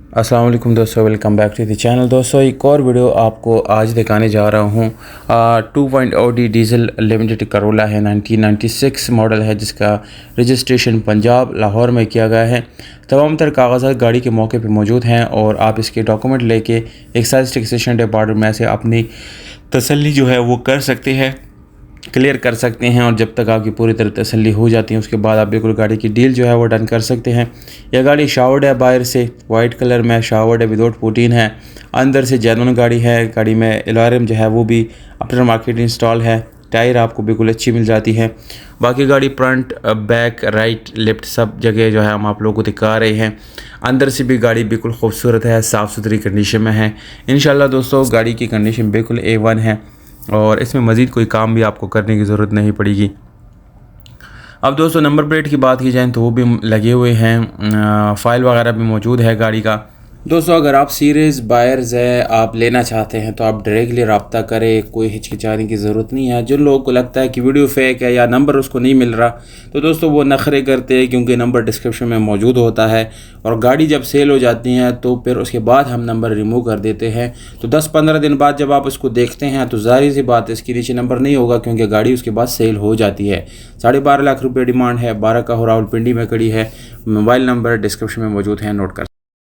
अस्सलाम वालेकुम दोस्तों, welcome back to the channel. दोस्तों एक और वीडियो आपको आज दिखाने जा रहा हूँ। 2.0 डीज़ल लिमिटेड करोला है, 1996 मॉडल है, जिसका रजिस्ट्रेशन पंजाब लाहौर में किया गया है। तमाम तर कागजात गाड़ी के मौके पे मौजूद हैं और आप इसके डॉक्यूमेंट लेके एक्साइज टैक्सेशन डिपार्टमेंट में से अपनी तसल्ली जो है वो कर सकते हैं, क्लियर कर सकते हैं। और जब तक आपकी पूरी तरह तसल्ली हो जाती है उसके बाद आप बिल्कुल गाड़ी की डील जो है वो डन कर सकते हैं। यह गाड़ी शावर्ड है, बाहर से वाइट कलर में शावर्ड है, विदाउट पुटीन है। अंदर से जेन्युइन गाड़ी है। गाड़ी में अलार्म जो है वो भी आफ्टर मार्केट इंस्टॉल है। टायर आपको बिल्कुल अच्छी मिल जाती है। बाकी गाड़ी फ्रंट बैक राइट लेफ्ट सब जगह जो है हम आप लोगों को दिखा रहे हैं। अंदर से भी गाड़ी बिल्कुल खूबसूरत है, साफ़ सुथरी कंडीशन में है। इंशाल्लाह दोस्तों गाड़ी की कंडीशन बिल्कुल A1 है और इसमें मज़ीद कोई काम भी आपको करने की ज़रूरत नहीं पड़ेगी। अब दोस्तों नंबर प्लेट की बात की जाए तो वो भी लगे हुए हैं, फ़ाइल वगैरह भी मौजूद है गाड़ी का। दोस्तों अगर आप सीरियस बायर्स है, आप लेना चाहते हैं तो आप डायरेक्टली रब्ता करें, कोई हिचकिचाने की ज़रूरत नहीं है। जिन लोगों को लगता है कि वीडियो फेक है या नंबर उसको नहीं मिल रहा तो दोस्तों वो नखरे करते हैं, क्योंकि नंबर डिस्क्रिप्शन में मौजूद होता है और गाड़ी जब सेल हो जाती है तो फिर उसके बाद हम नंबर रिमूव कर देते हैं। तो 10-15 दिन बाद जब आप इसको देखते हैं तो ज़ाहिर सी बात है इसके नीचे नंबर नहीं होगा, क्योंकि गाड़ी उसके बाद सेल हो जाती है। 12.5 लाख रुपये डिमांड है। 12 का हो रावलपिंडी में खड़ी है। मोबाइल नंबर डिस्क्रिप्शन में मौजूद है, नोट कर